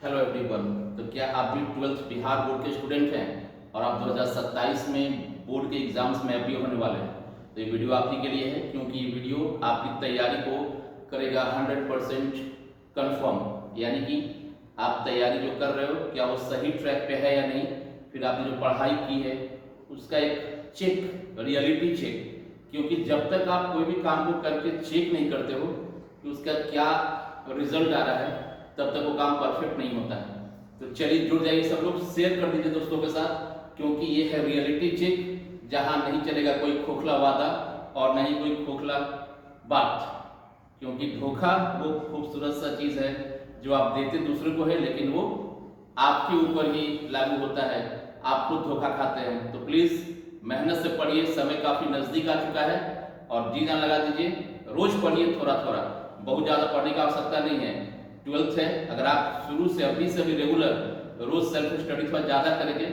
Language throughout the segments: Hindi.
Hello everyone. तो क्या आप भी 12th बिहार बोर्ड के स्टूडेंट हैं और आप 2027 में बोर्ड के एग्जाम्स में अभी होने वाले हैं? तो ये वीडियो आप ही के लिए है, क्योंकि ये वीडियो आपकी तैयारी को करेगा 100% कन्फर्म। यानी कि आप तैयारी जो कर रहे हो क्या वो सही ट्रैक पे है या नहीं, फिर आपने जो पढ़ाई की है उसका एक चेक, रियलिटी चेक। क्योंकि जब तक आप कोई भी काम को करके चेक नहीं करते हो कि उसका क्या रिजल्ट आ रहा है, तब तक वो काम परफेक्ट नहीं होता है। तो चलिए जुड़ जाइए सब लोग, शेयर कर दीजिए दोस्तों के साथ, क्योंकि ये है रियलिटी चेक, जहां नहीं चलेगा कोई खोखला वादा और नहीं कोई खोखला बात। क्योंकि धोखा वो खूबसूरत सा चीज है जो आप देते दूसरे को है, लेकिन वो आपके ऊपर ही लागू होता है, आप खुद धोखा खाते हैं। तो प्लीज मेहनत से पढ़िए, समय काफी नजदीक आ चुका है और जी जान लगा दीजिए। रोज पढ़िए थोड़ा थोड़ा, बहुत ज्यादा पढ़ने की आवश्यकता नहीं है। 12th है, अगर आप शुरू से अभी से भी रेगुलर रोज सेल्फ स्टडी पर ज्यादा करेंगे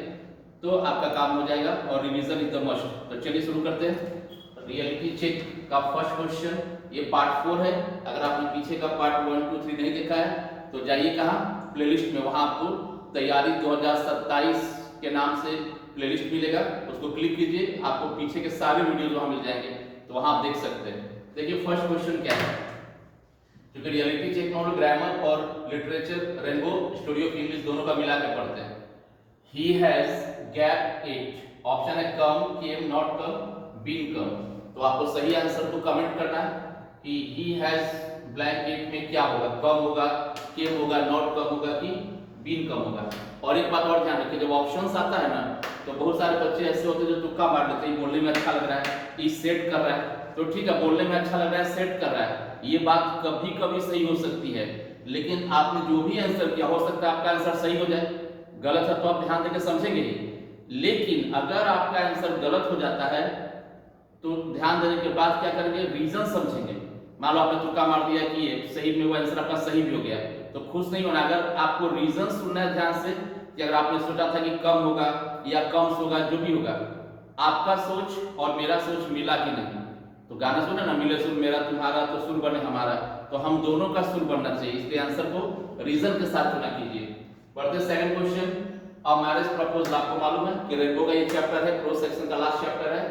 तो आपका काम हो जाएगा और रिवीजन इज द मस्ट। तो चलिए शुरू करते हैं। रियलिटी चेक का फर्स्ट क्वेश्चन, ये पार्ट 4 है। अगर आपने पीछे का पार्ट 1, 2, 3 नहीं देखा है तो जाइए कहाँ, प्लेलिस्ट में, वहां आपको तैयारी 2027 के नाम से प्लेलिस्ट मिलेगा, उसको क्लिक कीजिए, आपको पीछे के सारे वीडियोज वहां मिल जाएंगे, तो वहां आप देख सकते हैं। देखिए फर्स्ट क्वेश्चन क्या है, क्योंकि रियलिटी चेक में हम लोग ग्रामर और literature, rainbow story of English दोनों का मिला के पढ़ते हैं। ही हैज गैप 8, ऑप्शन है कम, केम, नॉट कम, बीन कम। तो आपको सही आंसर को कमेंट करना है कि ही हैज ब्लैंक 8 में क्या होगा, कम होगा, केम होगा, नॉट कम होगा कि बीन कम होगा। और एक बात और ध्यान रखिए, जब ऑप्शंस आता है ना तो बहुत सारे बच्चे ऐसे होते हैं जो तुक्का मार देते हैं, बोलने में अच्छा लग रहा है, ई सेट कर रहा है, तो ठीक है बोलने में अच्छा लग रहा है, सेट कर रहा है, ये बात कभी कभी सही हो सकती है, लेकिन आपने जो भी आंसर किया हो सकता है आपका आंसर सही हो जाए। गलत है तो आप ध्यान देकर समझेंगे ही, लेकिन अगर आपका आंसर गलत हो जाता है तो ध्यान देने के बाद क्या करेंगे, रीजन समझेंगे। मान लो आपने तुक्का मार दिया कि सही में वो आंसर आपका सही भी हो गया, तो खुश नहीं होना। अगर आपको रीजन सुनना है ध्यान से, कि अगर आपने सोचा था कि कम होगा या कम होगा, जो भी होगा, आपका सोच और मेरा सोच मिला कि नहीं। तो गाना सुना ना, मिले सुर मेरा तुम्हारा तो सुर बने हमारा, तो हम दोनों का सुर बनना चाहिए, इसलिए आंसर को रीजन के साथ चुना कीजिए। बढ़ते सेकंड क्वेश्चन, अ मैरिज प्रपोजल। आपको मालूम है कि रेनबो का ये चैप्टर है, प्रो सेक्शन का लास्ट चैप्टर है।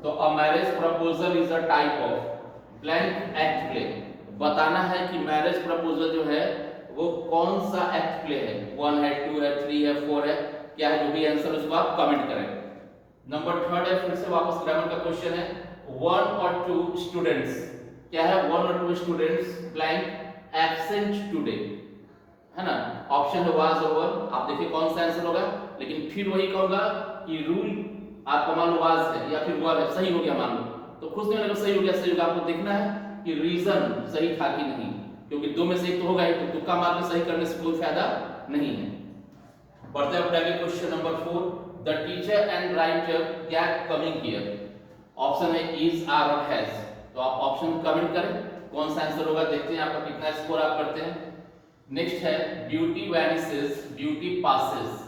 तो अ marriage proposal is a type of blank act play. बताना है कि मैरिज प्रपोजल जो है वो कौन सा एक्ट प्ले है, 1 है, 2 है, 3 है, 4 है, क्या है, जो भी आंसर उसको आप कमेंट करें। नंबर 3 है, फिर से वापस ग्रामर का क्वेश्चन है, 1 और 2 स्टूडेंट्स, क्या है, 1 और 2 स्टूडेंट्स ब्लैंक एब्सेंट टुडे, है ना। ऑप्शन है वाज और वर, आप देखिए कौन सा आंसर होगा, लेकिन फिर वही कहूंगा कि रूल आपका मान लो वाज है या फिर वर है, सही हो गया मान लो, तो खुश नहीं होने का, सही हो गया, सही होगा। आपको देखना है कि रीजन सही था कि नहीं, क्योंकि दो में से एक तो होगा ही, तो तुक्का मार के सही करने से कोई फायदा नहीं है। बढ़ते हैं आगे question number 4, the teacher and writer gap coming here. Option है इज, आर और हैज। तो आप ऑप्शन कमेंट करें कौन सा आंसर होगा, देखते हैं आपका कितना स्कोर आप करते हैं। नेक्स्ट है ब्यूटी वैनिसेस ब्यूटी पासेस,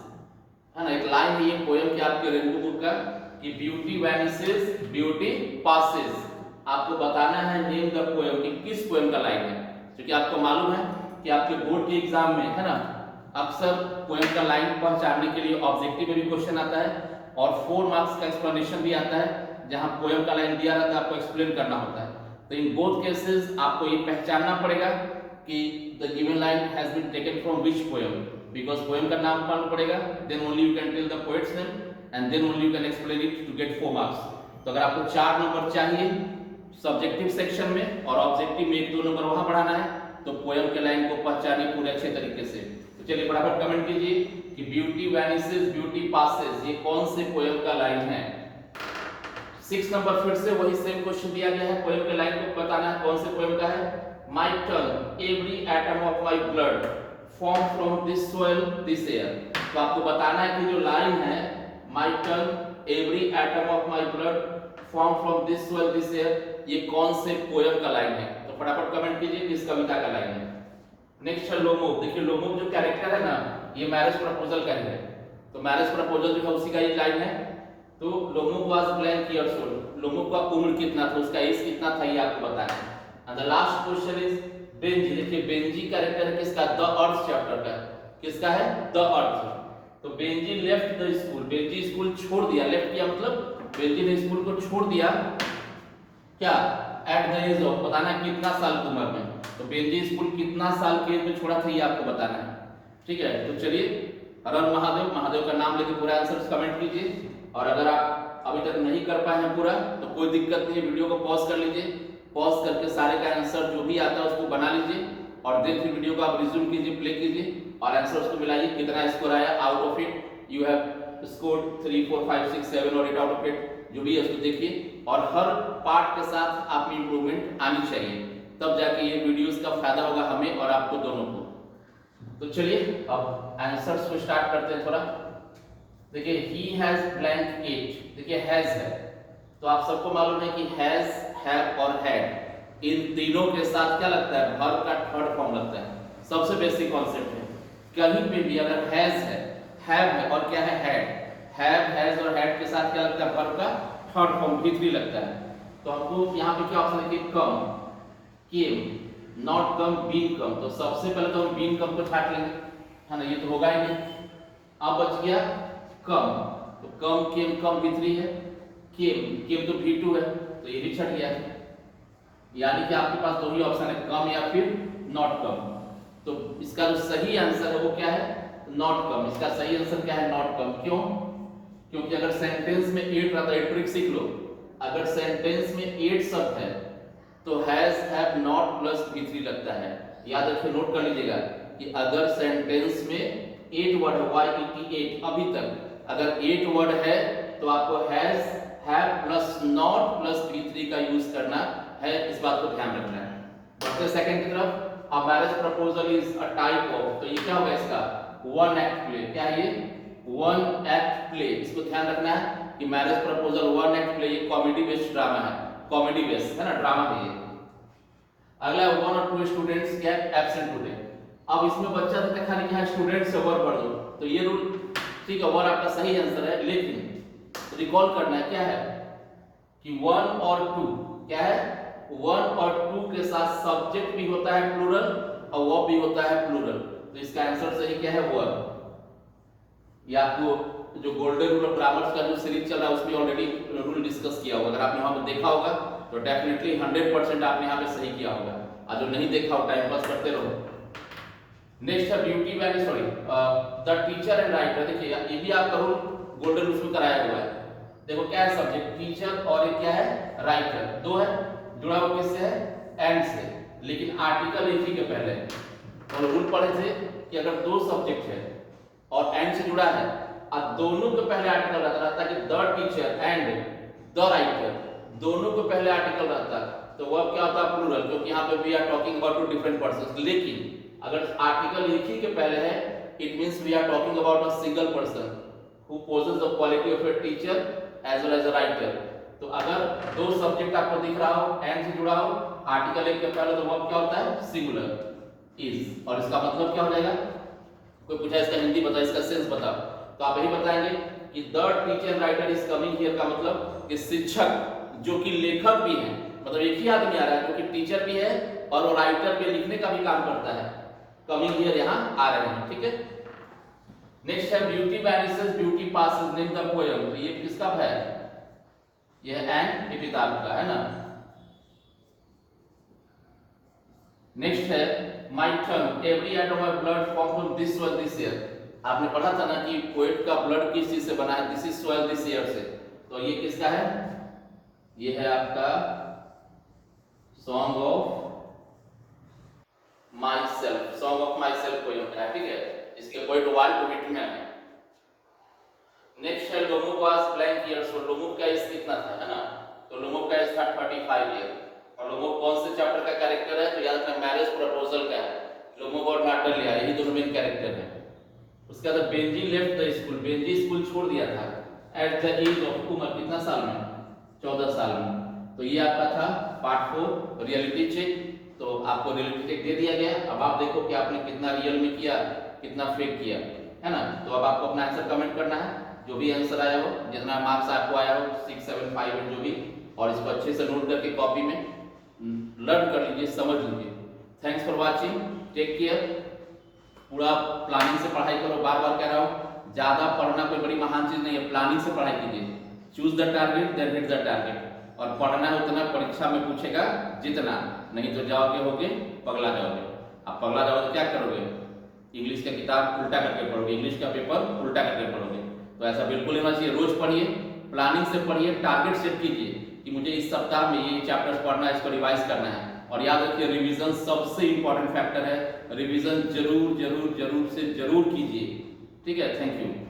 है ना, एक लाइन है ये पोएम की आपके रेनबो बुक का, कि ब्यूटी वैनिसेस ब्यूटी पासेस। आपको बताना है नेम द पोएम, कि किस पोएम का लाइन है, क्योंकि आपको मालूम है कि आपके बोर्ड के एग्जाम में, है ना, अक्सर पोएम का लाइन पहचानने के लिए ऑब्जेक्टिव में भी क्वेश्चन आता है और 4 मार्क्स का एक्सप्लेनेशन भी आता है, जहां पोएम का लाइन दिया रहता है आपको एक्सप्लेन करना होता है। तो इन बोथ केसेस आपको ये पहचानना पड़ेगा कि the given line has been taken from which poem, because poem का नाम मालूम पड़ेगा, then only you can tell the poet's name and then only you can explain it to get 4 marks. तो अगर आपको 4 नंबर चाहिए सब्जेक्टिव सेक्शन में और ऑब्जेक्टिव में 1-2 नंबर वहां बढ़ाना है, तो पोएम के लाइन को पहचानिए पूरे अच्छे तरीके से। तो चलिए फटाफट कमेंट कीजिए कि ब्यूटी वैनिसेस ब्यूटी पासेस ये कौन से पोएम का लाइन है। 6 नंबर फिर से वही सेम क्वेश्चन दिया गया है, पोएम के लाइन को बताना है कौन से पोएम का है। My turn every atom of my blood form from this soil this air. तो आपको बताना है कि जो लाइन है my turn every atom of my blood form from this soil this air, ये कौन से पोएम का लाइन है। तो फटाफट कमेंट कीजिए किस कविता का लाइन है। नेक्स्ट है लोमोव। देखिए लोमोव जो कैरेक्टर है ना, ये मैरिज प्रपोजल का ही है, तो मैरिज प्रपोजल जो है उसी का ही लाइन है। तो Lomov was blank years old, Lomov का उम्र कितना था, उसका एज कितना था, ये आपको बताना है। And the last question is Benjy. देखिए बेंजी कैरेक्टर है किसका, द अर्थ चैप्टर का, किसका है? The earth. तो Benjy left the school, Benjy school छोड़ दिया, लेफ्ट किया मतलब बेंजी ने स्कूल को छोड़ दिया क्या? एट द एज ऑफ, बताना है कितना साल की उम्र में। तो बेंजी स्कूल कितना साल की एज में छोड़ा था ये आपको बताना है, ठीक है। तो चलिए, हर हर महादेव, महादेव का नाम लेके पूरा आंसर कमेंट कीजिए। और अगर आप अभी तक नहीं कर पाए हैं पूरा तो कोई दिक्कत नहीं है, वीडियो को पॉज कर लीजिए, पॉज करके सारे का आंसर जो भी आता है उसको बना लीजिए और देन फिर वीडियो को आप रिज्यूम कीजिए, प्ले कीजिए और आंसर उसको मिलाइए कितना स्कोर आया। Out of it you have scored 3 4 5 6 7 और 8 आउट ऑफ इट, जो भी है उसको देखिए और हर पार्ट के साथ आप में इंप्रूवमेंट आनी चाहिए, तब जाके ये वीडियोस का फायदा होगा हमें और आपको दोनों को। तो चलिए अब आंसर्स को स्टार्ट करते हैं थोड़ा। देखिए ही हैज ब्लैंक एज, देखिए हैज है तो आप सबको मालूम है कि हैज, हैव और हैड इन तीनों के साथ क्या लगता है? वर्ब का थर्ड फॉर्म लगता है। सबसे बेसिक कॉन्सेप्ट है, कहीं पे भी अगर हैज है, हैव है और क्या है? हैड, हैव, हैज और हैड के साथ क्या लगता है? वर्ब का थर्ड फॉर्म V3 लगता है। तो हमको यहाँ पे क्या ऑप्शन है? कम, केम, नॉट कम, बीन कम। तो सबसे पहले तो हम बीन कम को छाट लेंगे, है ना, ये तो होगा ही नहीं। अब बच गया कम, तो कम, केम, कम V3 है, केम, केम तो V2 है तो ये भी छट गया, यानी कि आपके पास दो ही ऑप्शन है, कम या फिर नॉट कम। तो इसका जो सही आंसर है वो क्या है? Not come. इसका सही आंसर क्या है? Not come. क्यों? क्योंकि अगर सेंटेंस में 8 रहता है, ट्रिक सीख लो, अगर सेंटेंस में 8 शब्द है तो has, have, not plus V3 लगता है। याद रखिए, नोट कर लीजिएगा कि अगर सेंटेंस में 8 वर्ड है, Y88 अभी तक अगर 8 वर्ड है तो आपको has, have plus not plus V3 का यूज करना है, इस बात को ध्यान रखना है। बढ़ते सेकंड की तरफ। A marriage proposal is a type of, तो ये क्या होगा इसका? One act play. क्या है ये? One act play. इसको ध्यान रखना है कि marriage proposal one act play ये कॉमेडी बेस्ड ड्रामा है, कॉमेडी बेस्ड है ना, ड्रामा है ये। अगला वन और two students get absent today. अब इसमें बच्चा तो खाली यहाँ स्टूडेंट से वर पढ़ दो, तो ये रूल ठीक है, वन आपका सही आंसर है, लेकिन रिकॉल करना है क्या है कि वन और टू क्या है? वन और टू के साथ सब्जेक्ट भी होता है प्लूरल और वर्ब भी होता है प्लूरल। तो इसका आंसर सही क्या है? वर्ब। या आपको जो गोल्डन रूल ऑफ ग्रामर्स का जो सीरीज चल रहा है उसमें ऑलरेडी रूल डिस्कस किया होगा, अगर आपने वहां पर देखा होगा तो डेफिनेटली 100% आपने यहाँ पे सही किया होगा, और जो नहीं देखा हो टाइम पास करते रहो। नेक्स्ट है beauty value, sorry the teacher and writer. देखिए ये भी आपका रूल गोल्डन रूल्स में कराया हुआ है। देखो क्या है? सब्जेक्ट टीचर और एक क्या है? राइटर। दो है, जुड़ा हुआ किससे है? एंड से, लेकिन आर्टिकल एक ही के पहले। और रूल पढ़े थे कि अगर दो सब्जेक्ट है और एंड से जुड़ा है और दोनों के पहले आर्टिकल रहता है कि the teacher and the writer, दोनों को पहले आर्टिकल रहता है तो वह क्या होता है? प्लूरल, क्योंकि यहाँ पे we are talking about two different persons. लेकिन अगर आर्टिकल एक ही के पहले है it means we are talking about a single person who possesses the quality of a teacher as well as a writer. तो अगर दो सब्जेक्ट आपको दिख रहा हो, एंड से जुड़ा हो, आर्टिकल एक के पहले, तो वर्ब क्या होता है? Singular, is. और इसका मतलब क्या हो जाएगा? कोई पूछा इसका हिंदी बताओ, इसका सेंस बताओ, तो आप यही बताएंगे कि the teacher writer is coming here का मतलब कि शिक्षक जो कि लेखक भी है, मतलब एक ही आदमी आ रहा है जो कि टीचर भी है और वो राइटर भी लिखने का भी काम करता है, कमिंग हियर यहाँ आ रहे हैं, ठीक है। नेक्स्ट है beauty vanishes beauty passes, name the poem. तो ये किसका है? ये एन एपिताफ का है ना। नेक्स्ट है my turn every atom of blood form from this soil this year. आपने पढ़ा था ना कि पोएट का ब्लड किस चीज से बना है? This is soil this year से। तो ये किसका है? ये है आपका song of my self, song of my self poem है, ठीक है। इसके पोएट वाल्ट व्हिटमैन है। नेक्स्ट है लोमो वाज ब्लैंक ईयर्स। तो लोमो का एज कितना था, है ना? तो लोमो का एज था 35 ईयर। और लोमो कौन से चैप्टर का कैरेक्टर है? तो याद रखना मैरिज प्रपोजल का है। लोमो और नाटलिया यही दोनों मेन कैरेक्टर हैं। उसके बाद Benji left the school, Benjy school छोड़ दिया था एट द एज ऑफ, उम्र कितना साल में? 14 साल में। तो ये आपका था पार्ट 4 रियलिटी चेक। तो आपको रियलिटी चेक दे दिया गया, अब आप देखो कि आपने कितना रियल में किया, कितना फेक किया, है ना। तो अब आपको अपना आंसर कमेंट करना है, जो भी आंसर आया हो, जितना मार्क्स आपको आया हो 6, 7, 5 में जो भी, और इसको अच्छे से नोट करके कॉपी में लर्न कर लीजिए, समझ लीजिए। Thanks for watching, take care. पूरा प्लानिंग से पढ़ाई करो। बार बार कह रहा हूँ, ज्यादा पढ़ना कोई बड़ी महान चीज नहीं है, प्लानिंग से पढ़ाई कीजिए। Choose the target then hit the target. और पढ़ना है उतना, परीक्षा में पूछेगा जितना, नहीं तो जाओगे होगे पगला जाओगे। आप पगला जाओगे तो क्या करोगे? इंग्लिश का किताब उल्टा करके पढ़ोगे, इंग्लिश का पेपर उल्टा करके पढ़ोगे। तो ऐसा बिल्कुल नहीं होना चाहिए। रोज पढ़िए, प्लानिंग से पढ़िए, टारगेट सेट कीजिए कि मुझे इस सप्ताह में ये चैप्टर्स पढ़ना है, इसको रिवाइज करना है। और याद रखिए, रिवीजन सबसे इंपॉर्टेंट फैक्टर है। रिवीजन जरूर जरूर जरूर से जरूर कीजिए। ठीक है, थैंक यू।